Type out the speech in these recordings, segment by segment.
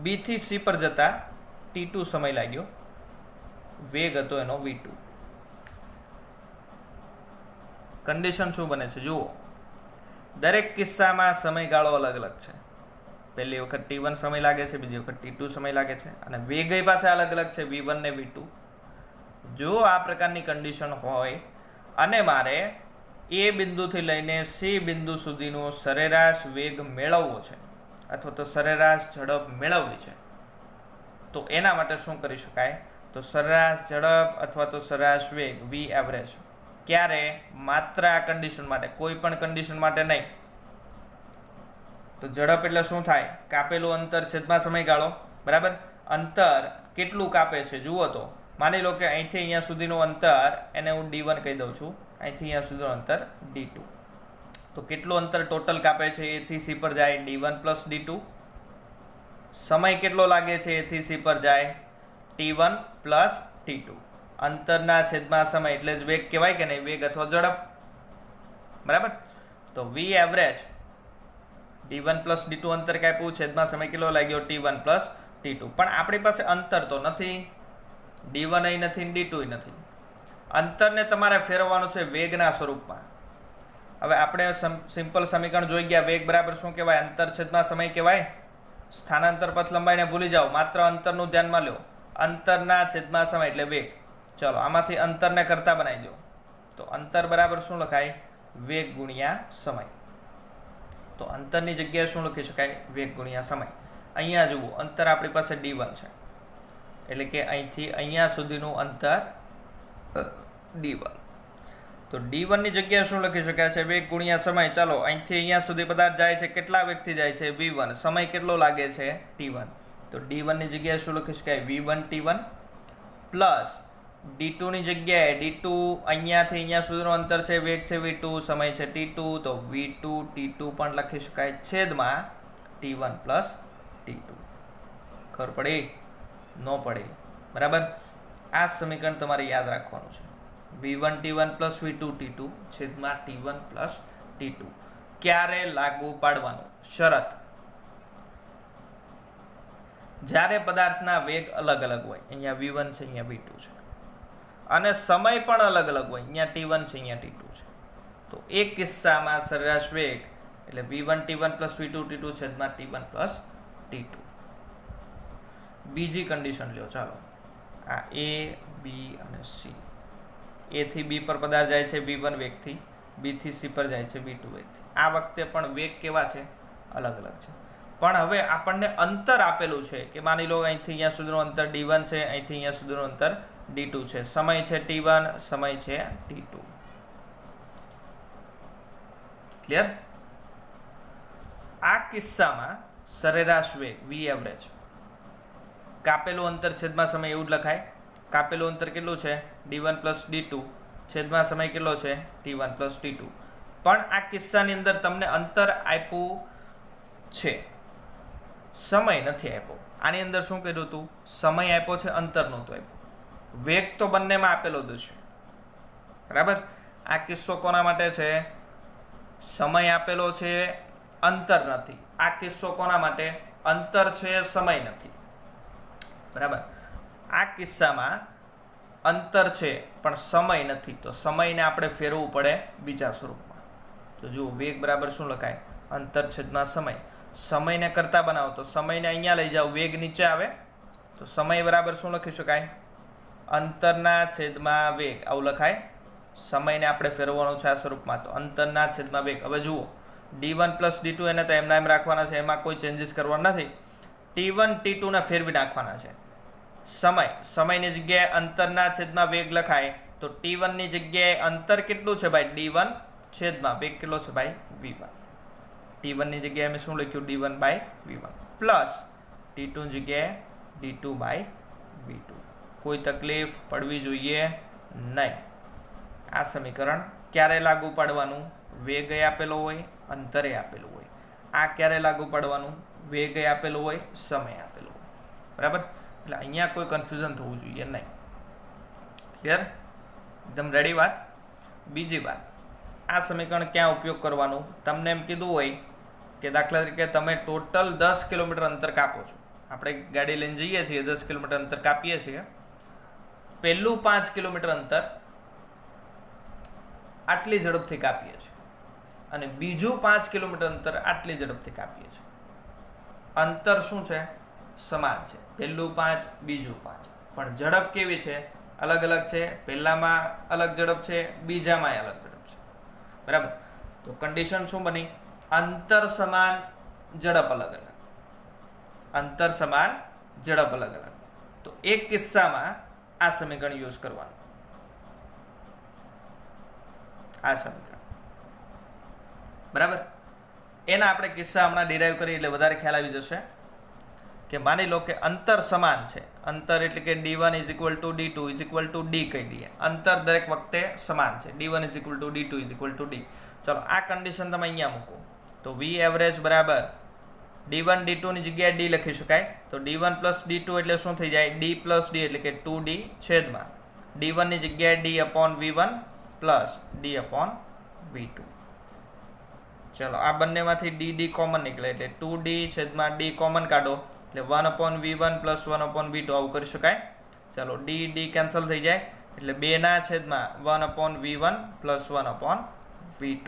બી થી સી પર જતા t2 સમય લાગ્યો, વેગ હતો એનો v2. કન્ડિશન શું બને છે જુઓ, દરેક કિસ્સામાં સમયગાળો અલગ અલગ છે. પહેલી વખત t1 સમય લાગે છે, બીજી વખત t2 સમય લાગે છે, અને વેગય પાછા અલગ અલગ છે, v1 ને v2. જો આ પ્રકારની કન્ડિશન હોય અને મારે એ બિંદુથી લઈને સી બિંદુ સુધીનો સરેરાશ વેગ મેળવવો છે અથવા તો સરેરાશ ઝડપ મેળવવી છે, તો એના માટે શું કરી શકાય? તો સરેરાશ ઝડપ અથવા તો સરેરાશ વેગ v એવરેજ ક્યારે? માત્ર આ કન્ડિશન માટે, કોઈ પણ કન્ડિશન માટે નહીં. તો ઝડપ એટલે શું થાય? કાપેલું અંતર છેદમાં સમયગાળો, બરાબર. અંતર કેટલું કાપે છે જુઓ તો, માની લો કે અહીંથી અહીંયા સુધીનું અંતર એને હું d1 કહી દઉં છું, અહીંથી અહીંયા સુધીનું અંતર d2. તો કેટલું અંતર ટોટલ કાપે છે? a થી c પર જાય d1 પ્લસ d2. સમય કેટલો લાગે છે? a થી c પર જાય t1 પ્લસ t2. અંતરના છેદમાં સમય એટલે જ વેગ કહેવાય કે નહીં? વેગ અથવા ઝડપ, બરાબર. તો v average d1 plus d2 અંતર કાપ્યું, છેદમાં સમય કેટલો લાગ્યો? t1 plus t2. પણ આપણી પાસે અંતર તો નથી, d1 ય નથી, d2 ય નથી. અંતરને તમારે ફેરવવાનું છે વેગના સ્વરૂપમાં. હવે આપણે સિમ્પલ સમીકરણ જોઈ ગયા, વેગ બરાબર શું કહેવાય? અંતર છેદમાં સમય કહેવાય. સ્થાનાંતર પથ લંબાઈને ભૂલી જાઓ, માત્ર અંતરનું ધ્યાનમાં લો. અંતરના છેદમાં સમય એટલે વેગ. ચલો આમાંથી અંતરને કરતા બનાવી દો, તો અંતર બરાબર શું લખાય? વેગ ગુણ્યા સમય. તો અંતરની જગ્યાએ શું લખી શકાય? વેગ ગુણ્યા સમય. અહીંયા જુઓ, અંતર આપણી પાસે d1 છે, એટલે કે અહીંથી અહીંયા સુધીનું અંતર d1. તો d1 ની જગ્યાએ શું લખી શકાય છે? વેગ ગુણ્યા સમય. ચાલો અહીંથી અહીંયા સુધી પદાર્થ જાય છે, કેટલા વેગથી જાય છે? v1. સમય કેટલો લાગે છે? t1. તો d1 ની જગ્યાએ શું લખી શકાય? v1 t1 પ્લસ d2 ની જગ્યાએ d2, અહીંયાથી અહીંયા સુધીનું અંતર છે, વેગ છે v2, સમય છે t2, તો v2 t2 પણ લખી શકાય, છેદમાં t1 પ્લસ t2. ખબર પડી? ન પડી, બરાબર. આ સમીકરણ તમારે યાદ રાખવાનું છે. v1 t1 plus v2 t2 છેદમાં t1 પ્લસ t2. ક્યારે લાગુ પાડવાનું? શરત જ્યારે પદાર્થના વેગ અલગ અલગ હોય, અહીંયા v1 છે, અહીંયા v2 છે, અને સમય પણ અલગ અલગ હોય, અહીંયા t1 છે, અહીંયા t2 છે. તો એક કિસ્સામાં સરેરાશ વેગ એટલે v1 t1 plus v2 t2 છેદમાં t1 પ્લસ t2. બીજી કન્ડિશન લ્યો, ચાલો આ a b અને c. a થી b પર પદાર્થ જાય છે v1 વેગથી, b થી c પર જાય છે v2 વેગથી. આ વખતે પણ વેગ કેવા છે? અલગ અલગ છે. પણ હવે આપણને અંતર આપેલું છે કે માની લો અહીંથી અહીંયા સુધીનું અંતર d1 છે, અહીંથી અહીંયા સુધીનું અંતર d2 છે, સમય છે t1, સમય છે t2. ક્લિયર? આ કિસ્સામાં સરેરાશ વેગ v એવરેજ, કાપેલું અંતર છેદમાં સમય એવું જ લખાય. કાપેલું અંતર કેટલું છે? d1 પ્લસ d2 છેદમાં સમય કેટલો છે? t1 plus t2. પણ આ કિસ્સાની અંદર તમને અંતર આપ્યું છે, સમય નથી આપ્યો. આની અંદર શું કર્યું હતું? સમય આપ્યો છે, અંતર નહોતું આપ્યું. વેગ તો બંનેમાં આપેલો જ છે, બરાબર. આ કિસ્સો કોના માટે છે? સમય આપેલો છે, અંતર નથી. આ કિસ્સો કોના માટે? અંતર છે, સમય નથી, બરાબર. આ કિસ્સામાં અંતર છે પણ સમય નથી, તો સમયને આપણે ફેરવવું પડે બીજા સ્વરૂપમાં. તો જુઓ, વેગ બરાબર શું લખાય? અંતર છેદમાં સમય. સમયને કરતા બનાવો તો સમયને અહીંયા લઈ જાઓ, વેગ નીચે આવે, તો સમય બરાબર શું લખી શકાય? અંતરના છેદમાં વેગ, આવું લખાય. સમયને આપણે ફેરવવાનો છે આ સ્વરૂપમાં, તો અંતરના છેદમાં વેગ. હવે જુઓ, d1 પ્લસ d2 એને તો એમના એમ રાખવાના છે, એમાં કોઈ ચેન્જીસ કરવાના નથી. t1 t2 ને ફેરવી નાખવાના છે. સમયની જગ્યાએ અંતરના છેદમાં વેગ લખાય, તો t1 ની જગ્યાએ અંતર કેટલું છે ભાઈ? d1 છેદમાં વેગ કેટલો છે ભાઈ? v1. t1 ની જગ્યાએ મેં શું લખ્યું? d1 by v1 plus t2 ની જગ્યાએ d2 બાય v2. કોઈ તકલીફ પડવી જોઈએ નહીં. આ સમીકરણ ક્યારે લાગુ પાડવાનું? વેગ આપેલો હોય, અંતરે આપેલું હોય. આ ક્યારે લાગુ પાડવાનું? વેગ આપેલો હોય, સમય આપેલો હોય, બરાબર. એટલે અહીંયા કોઈ કન્ફ્યુઝન થવું જોઈએ નહીં. ક્લિયર? એકદમ રેડી વાત. બીજી વાત, આ સમીકરણ ક્યાં ઉપયોગ કરવાનું? તમને એમ કીધું હોય કે દાખલા તરીકે તમે ટોટલ 10 કિલોમીટર અંતર કાપો છો, આપણે ગાડી લઈને જઈએ છીએ, 10 કિલોમીટર અંતર કાપીએ છીએ. પહેલું 5 કિલોમીટર અંતર આટલી ઝડપથી કાપીએ છીએ અને બીજું 5 કિલોમીટર અંતર આટલી ઝડપથી કાપીએ છીએ. અંતર શું છે? સમાન છે. પહેલું 5, બીજું 5, પણ ઝડપ કેવી છે? અલગ અલગ છે. પહેલામાં અલગ ઝડપ છે, બીજામાં અલગ ઝડપ છે. બરાબર. તો કન્ડિશન શું બની? અંતર સમાન, ઝડપ અલગ અલગ. અંતર સમાન, ઝડપ અલગ અલગ. તો એક કિસ્સામાં આ સમીકરણ યુઝ કરવાનું. આ સમીકરણ બરાબર. એના આપણે કિસ્સા હમણાં ડિરાઈવ કરી એટલે વધારે ખ્યાલ આવી જશે. કે માની લો કે અંતર સમાન છે. અંતર એટલે કે d1 = d2 = d કહી દઈએ. અંતર દરેક વખતે સમાન છે. d1 = d2 = d. ચલો આ કન્ડિશન તમે અહીંયા મૂકો તો v એવરેજ બરાબર d1 d2 ની જગ્યાએ d લખી શકાય. તો d1 + d2 એટલે શું થઈ જાય? d + d એટલે કે 2d છેદમાં d1 ની જગ્યાએ d/v1 + d/v2. ચલો આ બંનેમાંથી d કોમન નીકળે એટલે 2d છેદમાં d કોમન કાઢો એટલે 1/v1 + 1/v2 આવું કરી શકાય. ચલો d કેન્સલ થઈ જાય એટલે 2 છેદમાં 1/v1 + 1/v2.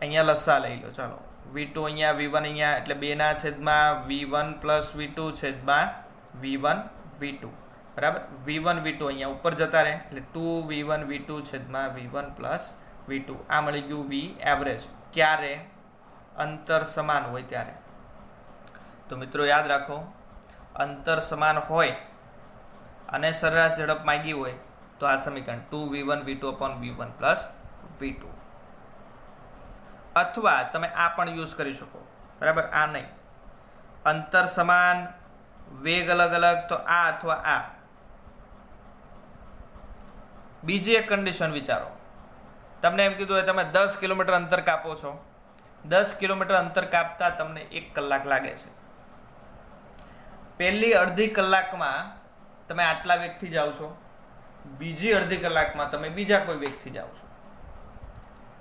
અહીંયા લસા લઈ લો. ચલો v2 અહીંયા, v1 અહીંયા એટલે 2 છેદમાં v1 + v2 છેદમાં v1 v2. બરાબર. v1 v2 અહીંયા ઉપર જતા રહે એટલે 2v1 v2 છેદમાં v1 + v2. આ મળી ગયું v એવરેજ. ક્યારે? અંતર સમાન હોય ત્યારે. તો મિત્રો યાદ રાખો, અંતર સમાન હોય અને સરેરાશ ઝડપ માંગી હોય તો આ સમીકરણ 2v1 v2/v1 + v2. અથવા તમે આ પણ યુઝ કરી શકો. બરાબર. આ નહીં, અંતર સમાન, વેગ અલગ અલગ, તો આ અથવા આ. બીજી એક કન્ડિશન વિચારો. તમને એમ કીધું હોય તમે 10 કિલોમીટર અંતર કાપો છો. 10 કિલોમીટર અંતર કાપતા તમને 1 કલાક લાગે છે. પહેલી અડધી કલાકમાં તમે આટલા વેગથી જાઓ છો, બીજી અડધી કલાકમાં તમે બીજા કોઈ વેગથી જાઓ છો.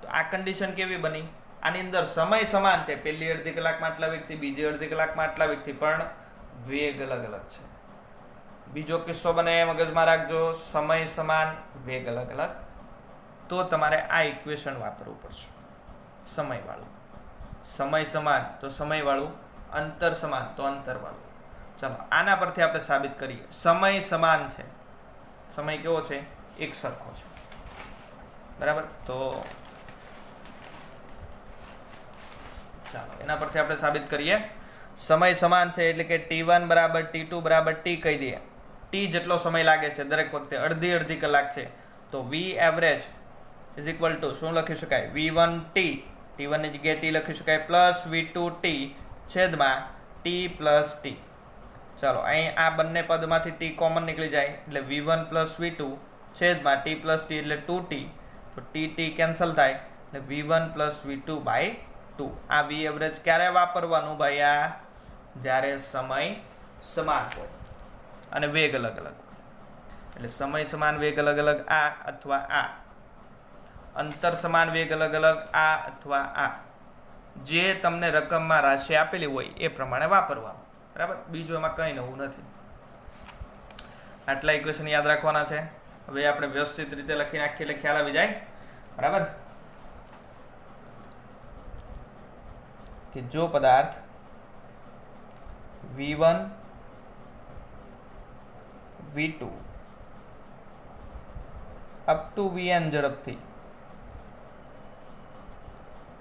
તો આ કન્ડિશન કેવી બની? આની અંદર સમય સમાન છે. પહેલી અડધી કલાકમાં આટલા વેગથી, બીજી અડધી કલાકમાં આટલા વેગથી, પણ વેગ અલગ અલગ છે. બીજો કિસ્સો બને મગજમાં રાખજો, સમય સમાન, વેગ અલગ અલગ. તો તમારે આ ઇક્વેશન વાપરવું પડશે. સમયવાળું. સમય સમાન તો સમયવાળું, અંતર સમાન તો અંતરવાળું. ચાલો આના પરથી આપણે સાબિત કરીએ. સમય સમાન છે. સમય કેવો છે? એક સરખો છે. બરાબર. તો ચાલો એના પરથી આપણે સાબિત કરીએ. સમય સમાન છે એટલે કે t1 = t2 = t કહી દઈએ. t જેટલો સમય લાગે છે દરેક વખતે અડધી કલાક છે. તો v એવરેજ શું લખી શકાય? v1t, t1 ની જગ્યાએ t લખી શકાય, પ્લસ v2t છેદમાં t + t. ચાલો અહીં આ બંને પદમાંથી t કોમન નીકળી જાય એટલે v1 + v2 છેદમાં t + t એટલે 2t. તો t કેન્સલ થાય એટલે v1 + v2/2. આ v એવરેજ ક્યારે વાપરવાનું ભાઈ? આ જ્યારે સમય સમાન હોય અને વેગ અલગ અલગ હોય. એટલે સમય સમાન, વેગ અલગ અલગ, આ અથવા આ. અંતર સમાન, વેગ અલગ અલગ, આ અથવા આ. જે તમને રકમમાં રાશિ આપેલી હોય એ પ્રમાણે વાપરવાનું. બરાબર. બીજું એમાં કંઈ નવું નથી. આટલા ઇક્વેશન યાદ રાખવાના છે. હવે આપણે વ્યવસ્થિત રીતે લખી નાખીએ એટલે ખ્યાલ આવી જાય. બરાબર. કે જો પદાર્થ v1 v2 up two vn ઝડપથી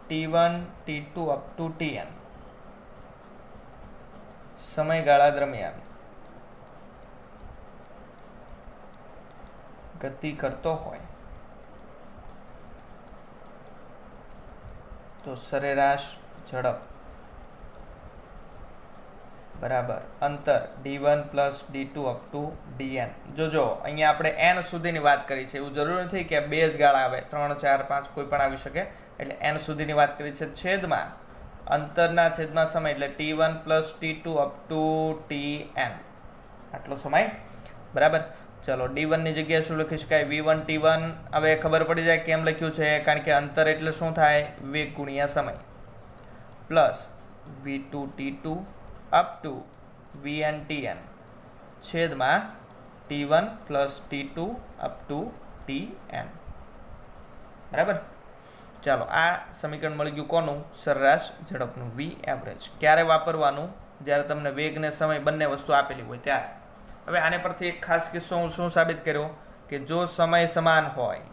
t1 t2 up to tn સમયગાળા દરમિયાન ગતિ કરતો હોય તો સરેરાશ ઝડપ બરાબર અંતર d1 + d2 up to dn. જોજો અહીંયા આપણે n સુધીની વાત કરી છે. એવું જરૂરી નથી કે બે જ ગાળા આવે, 3 4 5 કોઈ પણ આવી શકે. એટલે n સુધીની વાત કરી છે. છેદમાં અંતરના છેદમાં સમય એટલે t1 + t2 up to tn આટલો સમય. બરાબર. ચલો d1 ની જગ્યાએ શું લખી શકાય? v1 t1. હવે ખબર પડી જાય કેમ લખ્યું છે, કારણ કે અંતર એટલે શું થાય? વેગ ગુણ્યા સમય plus v2 t2 up to VN TN છેદમાં T1 plus T2 up to Tn. બરાબર. ચાલો, આ સમીકરણ મળી ગયું કોનું? સરેરાશ ઝડપનું, વી એવરેજ. ક્યારે વાપરવાનું? જ્યારે તમને વેગ ને સમય બંને વસ્તુ આપેલી હોય ત્યારે. હવે આને પરથી એક ખાસ કિસ્સો હું શું સાબિત કર્યો કે જો સમય સમાન હોય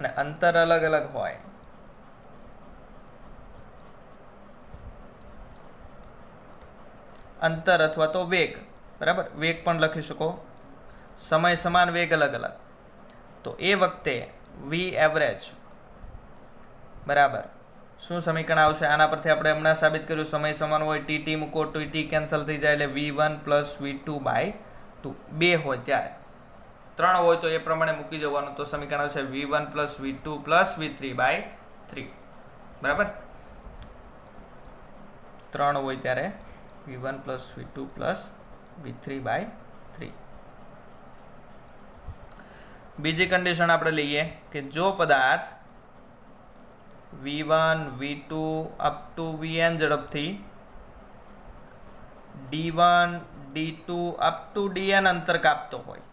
અને અંતર અલગ અલગ હોય, અંતર અથવા તો વેગ, બરાબર, વેગ પણ લખી શકો, સમય સમાન વેગ અલગ અલગ, તો એ વખતે વી એવરેજ બરાબર શું સમીકરણ આવશે? આના પરથી આપણે હમણાં સાબિત કર્યું, સમય સમાન હોય ટી મૂકો તો ટી કેન્સલ થઈ જાય, એટલે V1 પ્લસ V2 બાય 2. 2 હોય ત્યારે, 3 હોય તો એ પ્રમાણે મૂકી જવાનું, તો સમીકરણ આવશે V1 plus V2 plus V3 by 3. બરાબર. 3 હોય ત્યારે V1 plus V2 plus V3 by 3. બીજી કન્ડિશન આપણે લઈએ કે જો પદાર્થ V1 V2 up two Vn ઝડપથી D1 D2 up to Dn અંતર કાપતો હોય,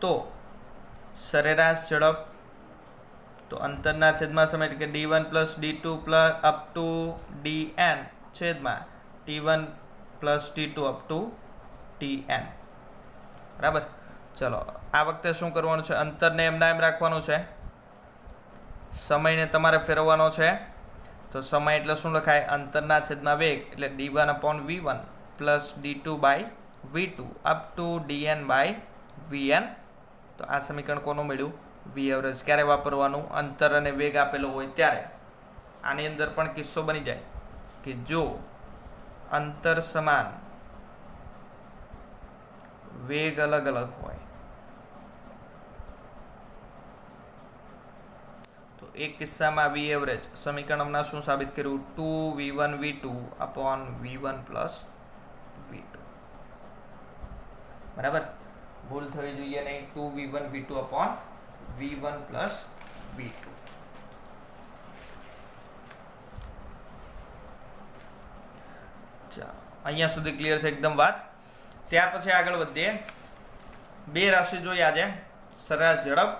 તો સરેરાશ ઝડપ, તો અંતરના છેદમાં સમય એટલે કે D1 plus D2 plus up to Dn છેદમાં T1 plus T2 up to Tn. બરાબર. ચલો, આ વખતે શું કરવાનું છે? અંતરને એમના એમ રાખવાનું છે, સમયને તમારે ફેરવવાનો છે. તો સમય એટલે શું લખાય? અંતરના છેદમાં વેગ, એટલે D1 upon V1 plus D2 by V2 up to Dn by Vn. તો આ સમીકરણ કોનું મળ્યું? V average. ક્યારે વાપરવાનું? અંતર અને વેગ આપેલો હોય ત્યારે. આની અંદર પણ કિસ્સો બની જાય કે જો અંતર સમાન વેગ અલગ અલગ હોય, તો એક કિસ્સામાં વી એવરેજ સમીકરણ હમણાં શું સાબિત કર્યું? 2V1 V2 upon V1 plus V2. બરાબર. ભૂલ થવી જોઈએ નહીં. 2V1 V2 upon V1 plus V2. ચાલો, અહીંયા સુધી ક્લિયર છે એકદમ વાત. ત્યાર પછી આગળ વધીએ. બે રાશિ જોઈએ આજે, સરેરાશ ઝડપ